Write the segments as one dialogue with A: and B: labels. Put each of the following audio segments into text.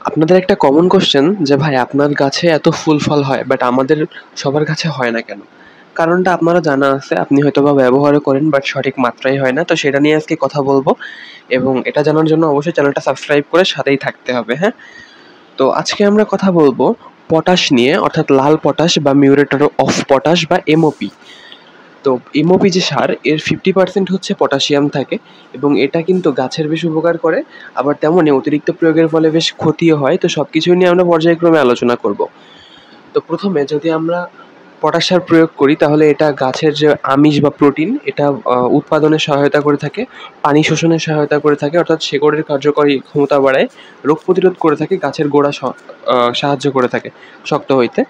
A: আপনাদের একটা common question যে ভাই আপনার গাছে এত ফুল ফল হয় বাট আমাদের সবার কাছে হয় না কেন? কারণটা আপনারও জানা আছে, আপনি হয়তোবা ব্যবহারও করেন বাট সঠিক মাত্রায় হয় না। তো সেটা নিয়ে আজকে কথা বলবো এবং এটা জানার জন্য অবশ্যই চ্যানেলটা সাবস্ক্রাইব করে সাথেই থাকতে হবে, হ্যাঁ? তো আজকে আমরা কথা বলবো পটাশ নিয়ে, অর্থাৎ লাল পটাশ বা মিউরেট অফ পটাশ বা এমওপি। তো এমওপি যে সার, এর 50% হচ্ছে পটাশিয়াম থাকে এবং এটা কিন্তু গাছের বেশ উপকার করে, আবার তেমনই অতিরিক্ত প্রয়োগের ফলে বেশ ক্ষতিও হয়। তো সব কিছু নিয়ে আমরা পর্যায়ক্রমে আলোচনা করব। তো প্রথমে যদি আমরা পটাশ সার প্রয়োগ করি তাহলে এটা গাছের যে আমিষ বা প্রোটিন এটা উৎপাদনে সহায়তা করে থাকে, পানি শোষণে সহায়তা করে থাকে, অর্থাৎ শেকড়ের কার্যকরী ক্ষমতা বাড়ায়, রোগ প্রতিরোধ করে থাকে, গাছের গোড়া সাহায্য করে থাকে শক্ত হইতে।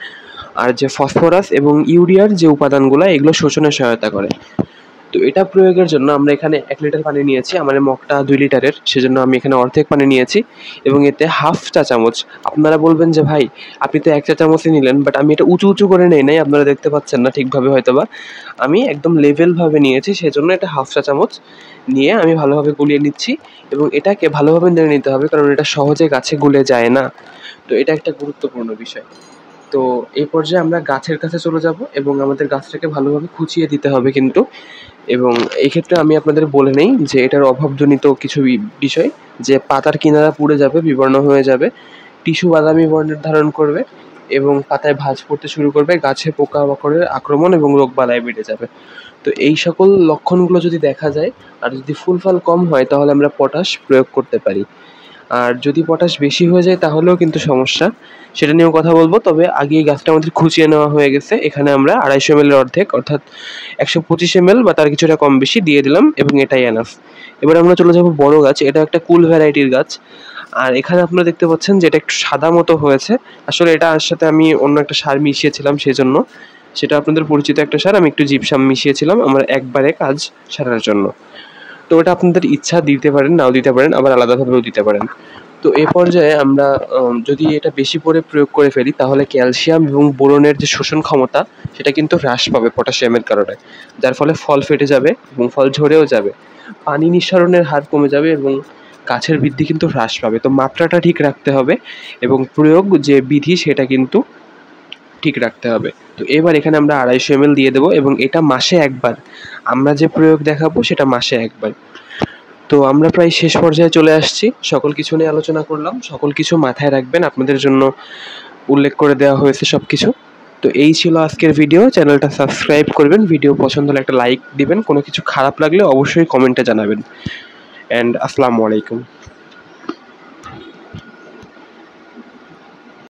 A: আর যে ফসফরাস এবং ইউরিয়ার যে উপাদানগুলো এগুলো শোষণে সহায়তা করে। তো এটা প্রয়োগের জন্য আমরা এখানে 1 লিটার পানি নিয়েছি, আমার মগটা 2 লিটারের, সেজন্য আমি এখানে অর্ধেক পানি নিয়েছি এবং এতে হাফ চা চামচ, আপনারা বলবেন যে ভাই আপনি তো 1 চা চামচই নিলেন, বাট আমি এটা উঁচু উঁচু করে নেই নাই, আপনারা দেখতে পাচ্ছেন না ঠিকভাবে হয়তোবা, আমি একদম লেভেলভাবে নিয়েছি, সেজন্য এটা হাফ চা চামচ নিয়ে আমি ভালোভাবে গুলিয়ে নিচ্ছি এবং এটাকে ভালোভাবে নেড়ে নিতে হবে, কারণ এটা সহজে গাছে গুলে যায় না। তো এটা একটা গুরুত্বপূর্ণ বিষয়। তো এই পর্যায়ে আমরা গাছের কাছে চলে যাব এবং আমাদের গাছটাকে ভালোভাবে খুঁচিয়ে দিতে হবে কিন্তু। এবং এই ক্ষেত্রে আমি আপনাদের বলে নেই যে এটার অভাবজনিত কিছু বিষয়, যে পাতার কিনারা পুড়ে যাবে, বিবর্ণ হয়ে যাবে, টিস্যু বাদামি বর্ণের ধারণ করবে এবং পাতায় ভাঁজ পড়তে শুরু করবে, গাছে পোকামাকড়ের আক্রমণ এবং রোগবালাই বেড়ে যাবে। তো এই সকল লক্ষণগুলো যদি দেখা যায় আর যদি ফুল ফল কম হয় তাহলে আমরা পটাশ প্রয়োগ করতে পারি। আর যদি পটাশ বেশি হয়ে যায় তাহলেও কিন্তু সমস্যা, সেটা নিয়েও কথা বলবো। তবে আগে এই গাছটা আমাদের খুঁচিয়ে নেওয়া হয়ে গেছে, এখানে আমরা 250 ml এর অর্ধেক অর্থাৎ 125 ml বা তার কিছুটা কম বেশি দিয়ে দিলাম এবং এটাই এনাফ। এবার আমরা চলে যাব বড় গাছ, এটা একটা কুল ভ্যারাইটির গাছ। আর এখানে আপনারা দেখতে পাচ্ছেন যে এটা একটু সাদা মতো হয়েছে, আসলে এটার সাথে আমি অন্য একটা সার মিশিয়েছিলাম, সেজন্য সেটা আপনাদের পরিচিত একটা সার, আমি একটু জিপসাম মিশিয়েছিলাম আমার একবারে কাজ সারার জন্য। তো ওটা আপনাদের ইচ্ছা, দিতে পারেন নাও দিতে পারেন, আবার আলাদাভাবেও দিতে পারেন। তো এ পর্যায়ে আমরা যদি এটা বেশি করে প্রয়োগ করে ফেলি তাহলে ক্যালসিয়াম এবং বোরনের যে শোষণ ক্ষমতা সেটা কিন্তু হ্রাস পাবে পটাশিয়ামের কারণে, যার ফলে ফল ফেটে যাবে এবং ফল ঝরেও যাবে, পানি নিঃসরণের হার কমে যাবে এবং গাছের বৃদ্ধি কিন্তু হ্রাস পাবে। তো মাত্রাটা ঠিক রাখতে হবে এবং প্রয়োগ যে বিধি সেটা কিন্তু ঠিক রাখতে হবে। তো এবার এখানে আমরা 250 ml দিয়ে দেবো এবং এটা মাসে একবার, আমরা যে প্রয়োগ দেখাবো সেটা মাসে একবার। তো আমরা প্রায় শেষ পর্যায়ে চলে আসছি, সকল কিছু নিয়ে আলোচনা করলাম, সকল কিছু মাথায় রাখবেন, আপনাদের জন্য উল্লেখ করে দেওয়া হয়েছে সব কিছু। তো এই ছিল আজকের ভিডিও, চ্যানেলটা সাবস্ক্রাইব করবেন, ভিডিও পছন্দ হলে একটা লাইক দিবেন, কোনো কিছু খারাপ লাগলে অবশ্যই কমেন্টে জানাবেন। অ্যান্ড আসসালামু আলাইকুম।